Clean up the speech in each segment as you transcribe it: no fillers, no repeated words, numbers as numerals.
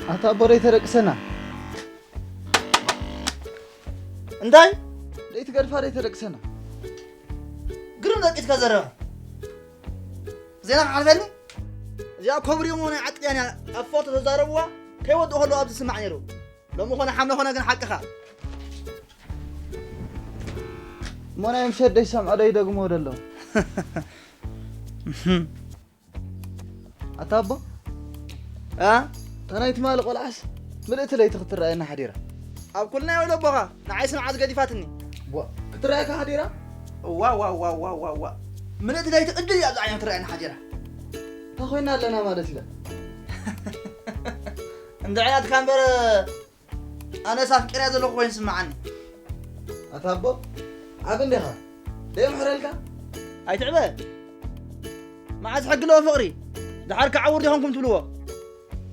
أتابوري ترك سنة انتاي ليت قرفاري ترك سنة قرم دقيت كزرا زينا عارفني زي كوبري موني عطلي انا افوت تزاربوا كي ودو هلو ابز سمعني رو لو مو هنا حمله هنا كن حقها مونا يمشي دي سمع دي دغمو دلو أتابو أنا يتمال قلعس ملئت لي تختار رأينا حديرة أب كلنا ولا بقى نعيس معاذ قدي فاتني كنت رأيك حديرة واو ملئت لي تقدر يا زعيم ترأينا حديرة أخوينا لنا ما رسله عند عياد كان بر أنا سافر كريا زلوا وين سمعني أتابو عبن لها ليه محرلك هاي تعبان ما عاد حق له فقري دحرك عوري هونكم تلوه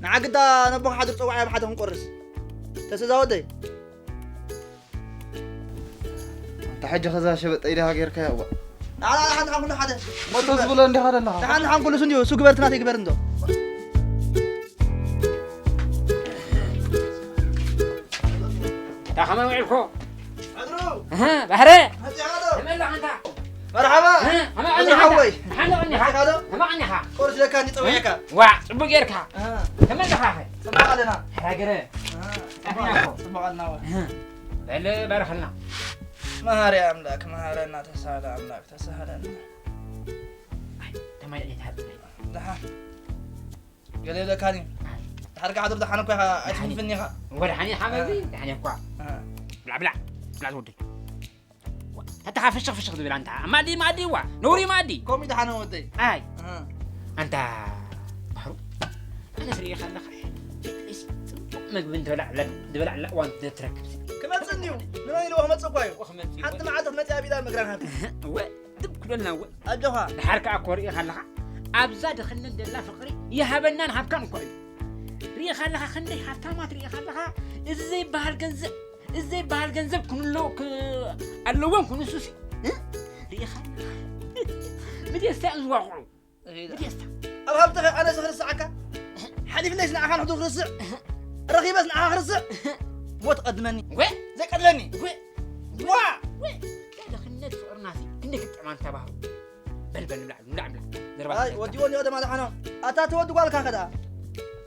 نعقد نبغى حد يطوع بحد هون قرص تسزاودي تحج خزا شبت إيدها غير كيا لا حد كل حدا ما تصبل عندي هذا لا حد كل سنديو سوق برتنا تكبر عنده يا حمام وعلكو عدرو ها بحري هاتي هذا تملح انت مرحبا ها ما عني حوي حنا عني هذا ما عني ها قرص لك انت طويعك وا صبو غيرك تملح ها صباح لنا حاجره صباح لنا لا بارك الله مهار يا املاك مهار لنا تسهل املاك تسهل لنا تمام يتحدث لها قال لك هاني حركة عدر دحانك يا أتمنى فيني خا ولا حني حمدي يعني كوا بلا ودي تتخاف فشخ دبل انت ما دي وا نوري ما دي كومي دحانه ودي اي انت بحرو انا سري خلخ ما بنت دبلع لا وانت تركب كما تسنيو لما يلوه ما تصقايو حتى ما عاد متى ابي دار مقران هذا دب كلنا اجوها الحركه اكوري خلخ ابزا دخلنا دلا فقري يهبنا نحبكم كوي ري خلخ خندي حتى ما تري خلخ ازاي بهالجنزب كله اللوان كله سوسي ري خلخ بدي استأذن واقعو بدي استأذن أبغى أنا سخر الساعة حليف ليش نعخان حضور رسع رغيب بس نعخان رسع وتقدمني زي قدلني كذا خلنا نفقر ناسي كنك تعمل تباهو بل نلعب هاي وديوني هذا ما دحنو أتا تودو قالك هكذا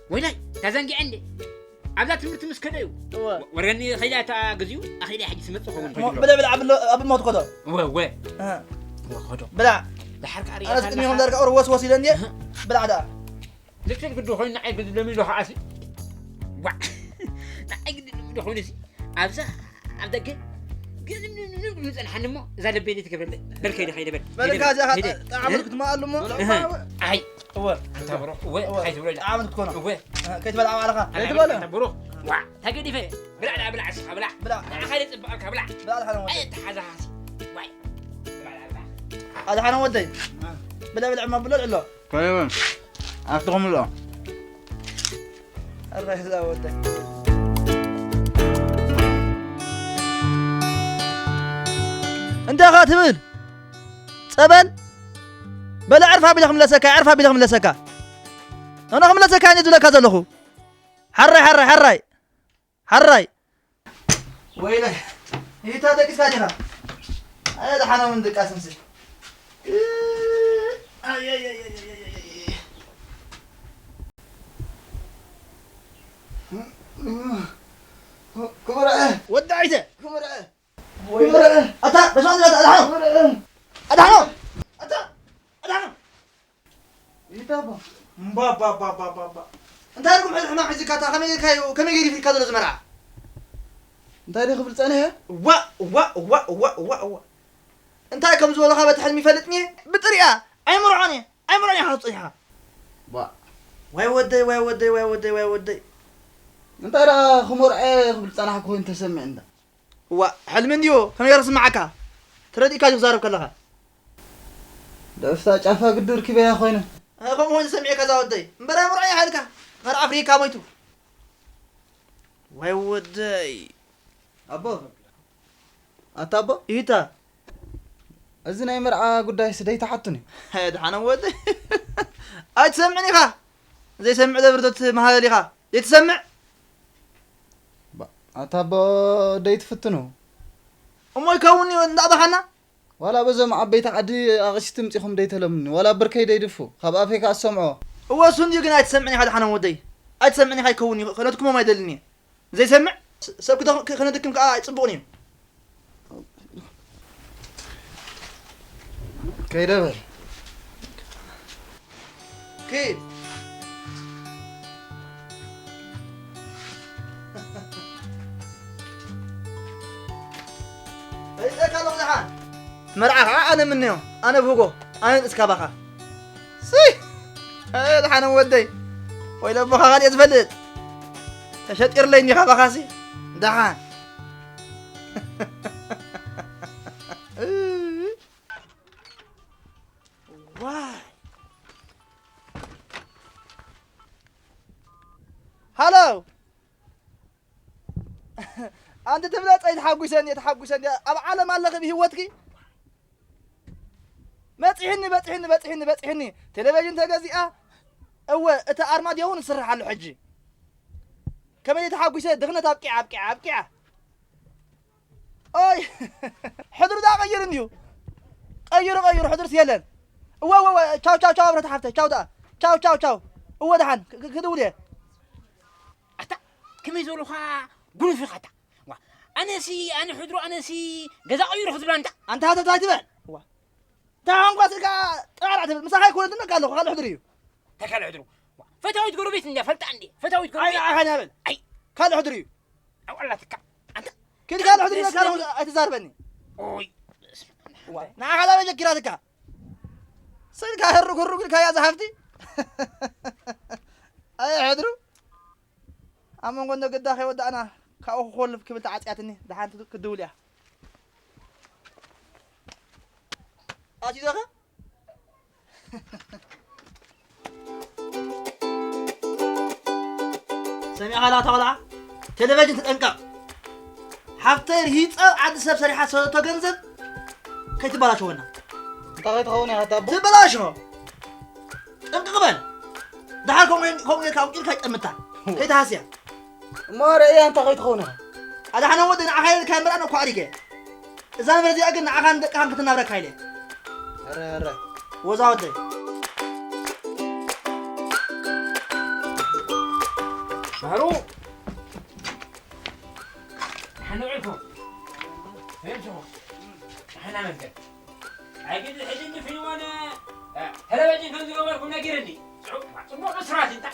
ويني تزنقي عندي عبلات تمرت مسكنيو ورغني خيلات غزيو اخي لي حاجه سمت خوون بلا ابي موت قدو و خدو بلا الحركه عريضه انا سكنيهم دارك اور وسوسي لندي بلا دا ليش تقدو خوين نعي قد لمي لو حاسي وا نعي قد لمي لو خوين سي ابزا عبدك قد نحنمو اذا لبيني تكبر بركي خيدي بالك هذا عملك ما قال مو اي هو انت بروح و خيت ولا عملك تكون و كيف بلعب على كيف بلعب انت بروح وا تقدي في بلا عصا بلا خيت تبقى بلا حنا اي تحازا واي هذا حنا ودي بلا ما بلا لا طيب أفتهم له الرئيس لا ودي انت خاتمين صبل بلا عرفها بلهم لسكا عرفها بلهم لسكا انا هم لسكا ني دلك زلخو حراي ويلي هي تادك ساجنا هذا حنا من دك اسمسي اي كبرة ودعيته كبرة أتا بس أنا أدحنو يتابع با أنت هركم حنا حزي كاتا كم يجري في كذا زمرة أنت هذي خبرت أنا وا أنت كم زول خابت حلمي فلتني بطريقة أي مرعني حاطيها واي ودي أنت را خمر خبرت أنا حكون أنت سمع عنده وحلم ديو كم يرسم معك تردي كاجو زارب كلها دفتا جافا قدور كبير يا أخوينا كم هون سمعي كذا ودي مبرا مرعي هالك غير أفريقيا ميتو واي ودي أبو أتابو إيتا أزنا يمرعى قداي سدي تحطني هيدا حنا ودي أي تسمعني خا زي سمع ذا بردت مهالي خا زي تسمع أتابع ديت فتنو أمي كوني ندابخنا ولا بزم عبيت عدي أغشتم تيخم ديت لمني ولا بركي ديدفو خبأ فيك السمعه هو سندي قنا تسمعني هذا حنا ودي تسمعني هاي كوني خلاتكم ما يدلني زي سمع سبك خلنا دكم يصبوني كيدبر كيف إذا كانوا ذحان مرعى أنا منهم أنا فوقه أنا إسكابخا سي هذا حنا ودي وإلا بخا غادي يتفلت تشتير ليني خابخاسي دحان واي هلو أنت تبلغ يتحقسني أب عالم الله بهوتك بتحني تلفزيون تجازئة هو أنت أرماد يهون سرح على الحجي كم يتحقسه دغنا أبكي أي حضر دا غيرنيو غير حضر سيلن وا تشاو برا تحفته تشاو هو دحن كدولي أتا كم يزولوا خا قولوا في خطأ أنا حضروا أنا جزا غير حضر أنت هذا تايتبان تعال قاسك تعال مساحة يكون عندنا قالوا خلوا حضريو تكال حضروا فتاوي تقولوا بيتنا فلت عندي فتاوي تقولوا أي هبل أي خلوا حضريو أو الله تكا أنت كده قالوا حضريو كانوا أتزاربني أوي نا هذا وجه كراتك سيد كهرق كيا زحفتي أي حضروا أما قلنا قد داخل ودا أنا كأو خول كبل تعاتني دحين كدوليا أجي داخل سمع لا طالع تلفزيون تنقع حفتير هيت عاد سب سريحة سو تجنزب كي تبلاشوا هنا طاقت خوني أتابع تبلاشوا أنت قبل دحال كم كاو كي تمتع كي تحسيا ما رأي أنت طاقت خوني هذا حنا ودنا عهاي الكاميرا أنا كواريكه إذا أنا بدي أجن عهان كان كتنا برا كايله هرا وزاوتي شهرو حنوعكم فهمتوا احنا منك عقد الحديد في وانا هلا باجي ننزل اولكم ناقرني صبوح بسرعه انت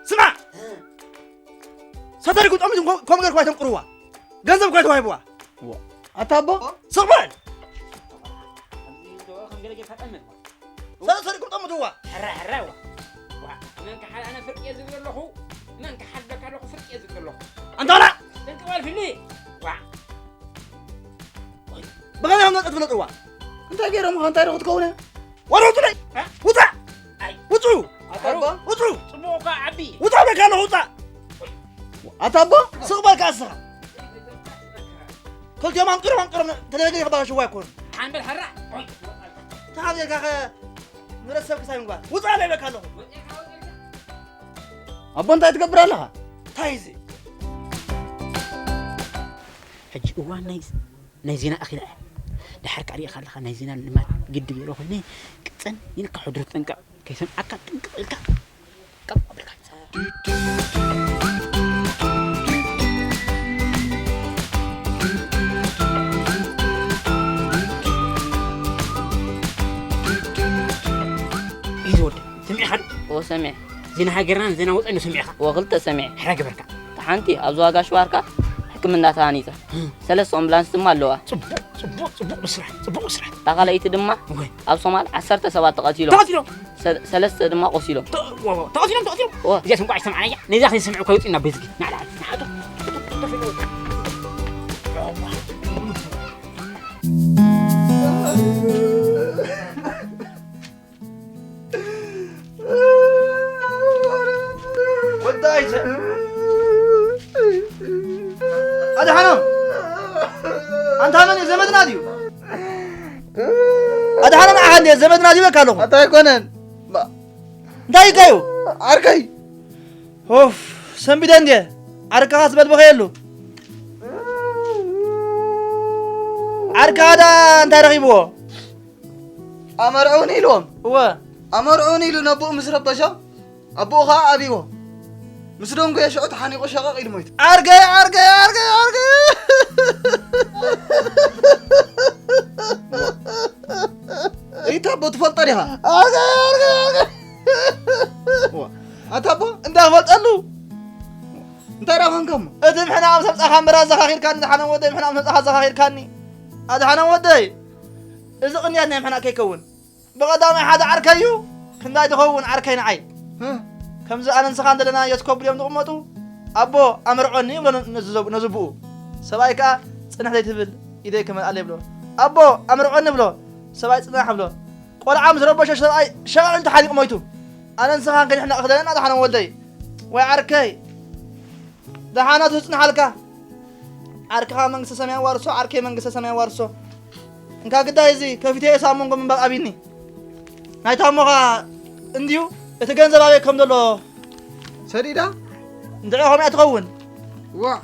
سمع ستاري كنت أمي كم غير كويتم قروة جنزب كويت وايبوا أتابع صبر ستاري كنت أمي دوا حرا منك حال انا فرق يزق له منك حال بك له فرق يزق له أنت لا انت واقف لي بغينا هم نتفلت قروة أنت غير ما أنت رحت كونه وروح تلي وطع وطعو أتابع وطعو صبوك عبي وطع بك أنا وطع أتابع صبر كاسها كل يوم أنقر تلفزيون يخبر شو يكون حان بالحرا تعال يا كاخ نرسل كسايم قال وطع لي بك أنا أبو أنت تكبر لها تايزي حج وان نايزينا اخي لا دحرك علي خلخ نايزينا ما قد بيرو خني قصن ينك حضر تنك كيسن اكا تنك الك كم قبلك يزود سمع حد وسمع زينا هاجرنا زينا وطنو سمعك وقلت سمع حرق بركه تحنتي أبزواج شواركا حكمنا ثانيته ثلاث أمبلانس دم اللوا صبوق بسرعة تقاليت دم وين أب صومال 10 سبعة تقاتيلهم تقاتلوا ثلاث دم قصيلهم تقاتلوا جالس مقاعد يسمع علي نزاخ يسمعوا كويس إنه بيزقي نعم ودايته هذا حنم أنت من زمد ناديو هذا حنم أحد زمد ناديو بكالو أنت يكونن داي كيو أركي أوف سنبيدان دي عركة هاسبل بخيلو عركة هذا أنت رغيبه أمرعوني لهم هو أمرعوني له نبوء مصر بشا أبوها أبيه مسلم قيا شعوت حاني شقاق الموت عركة إيه تابو تفلطريها عركة أتابو أنت فلطلو أنت راهم كم أدم حنا عم سبت خمرة زخاخير كان حنا ودي حنا عم سبت زخاخير كاني هذا حنا ودي إذا قلنا إن حنا كيكون بقدام حدا عركيو كنا يدخون عركين عين ها كم زي أنا نسخان دلنا يسكب اليوم نقمته أبو أمرعني ولا نزبو سبايكا سنح لي تبل إذا كمان عليه بلو أبو أمرعني بلو سبايك سنح بلو قول عام زرب بش شغل أنت حالك مويتو أنا نسخان كن إحنا أخذنا هذا حنا ودي وعركي ده حنا تسنح حالك عركها من سسمي وارسو عركي من سسمي وارسو إنك قد هذي كفتي سامون قم بق أبيني نايتام مغا انديو يتجنزب عليكم دلو سريدا ندعوهم يتغون وا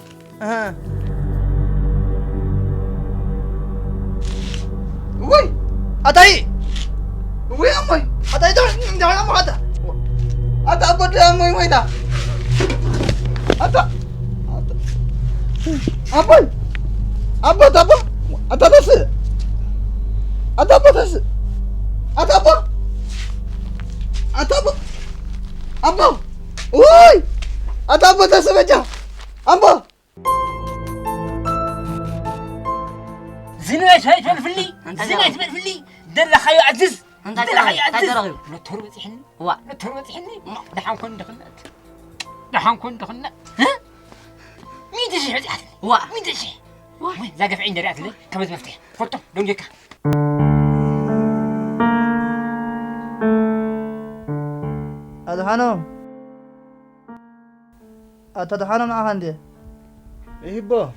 أها وي أتاي وي أمي أتاي دعونا مو هذا أتا أبد أمي ويدا أتا أبد أبد أبد أتا بس أتا بس أتا أبد أتا أبد أبد وي أتا أبد أسمع أبد زنايت هاي تفلفلي زنايت تفلفلي دل خيو عزز أنت دل خيو عزز رغيب لا تربط يحني هو لا تربط يحني دحام كون دخلنا ها مين تشي حد هو مين تشي وين زاقف عندي رأت لي كمز مفتاح فوتو دون جيكا أدهانو أتدهانو مع هندي إيه با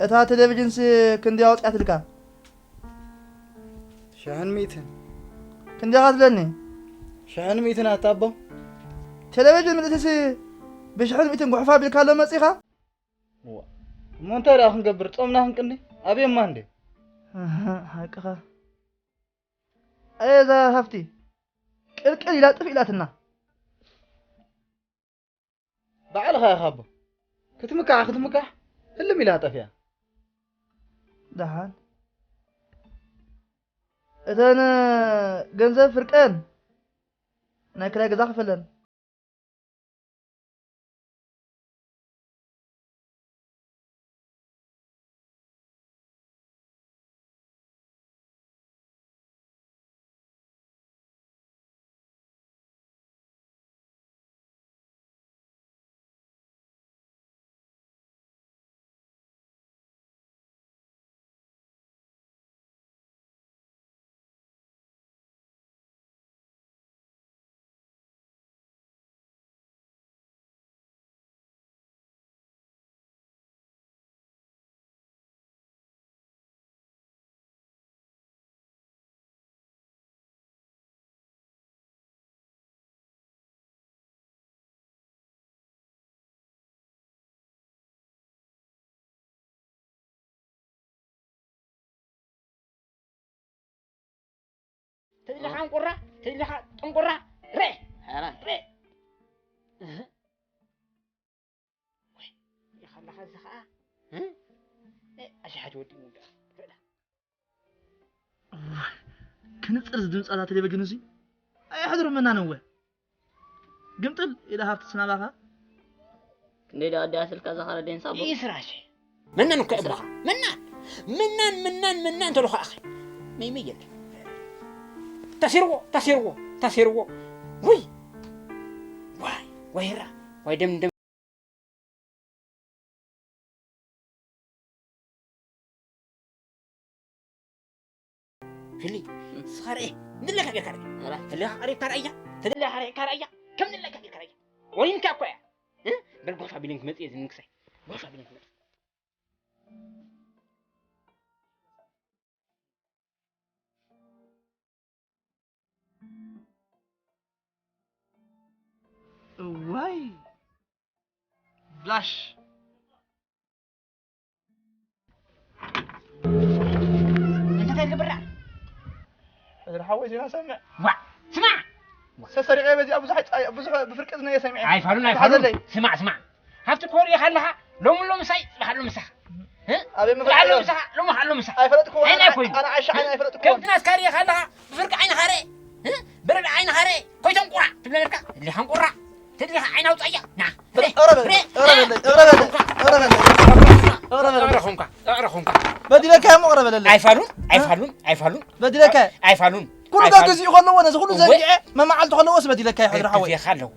أتا تلفزيون سي كندي أوت أتلقى شحن ميتين كندي أغادلني شحن ميتين أتابو تلفزيون من تسي بشحن ميتين قحفا بالكلام مسيخة مو أنت راح نقبر تصومنا هنكني أبي ما عندي هاكا أيضا هفتي الكل لا تفيلاتنا بعلها يا خابو كتمكح اللي ميلاتها فيها دهان إذا أنا جنزة فرقان ناكل جزاخ فلان تدري خان قرة تدري خان قرة ري ري يا خلا خزخة ها أشحت ودي مودا كنت أرز دمس على تلفزيون زي أي حضر منا نوه قمتل إذا هفت سنة بها كندي دا أدي أسل كذا خالد دين صابو يسراشي منان وكأبرها منان تلوخ أخي ما يميل تسيرو وي واي ويرا واي دم فيلي صار إيه ندلك على كاري اللي قريب كاريا تدلك على كاريا كم ندلك على كاريا وين كاكويا بل بوفا بيلينك مت إذا نكسي بوفا بيلينك مت واي بلاش انت تلقى برا هذا حويتي انا سامع وا سمع سريع بدي ابو بفرق اذني سامع عاي فالون سمع هافت كوريا خلها لوم ساي بحلو مسح ها ابي ما بحلو مسح لوم حلو مسح اي فلتكم انا عايش عين فلتكم كيف ناس كاريا خلها بفرق عين خاري ها برد عين خاري كويتم قرا تبلا لك اللي هم قرا تدري عين او طيا نعم اقرا خونك بدي لك يا مغرب لله عاي فالون بدي لك عاي فالون كل ذا كزي خلوا وانا كل ذا ما معلت خلوا واسمدي لك يا حضر حوي خلوا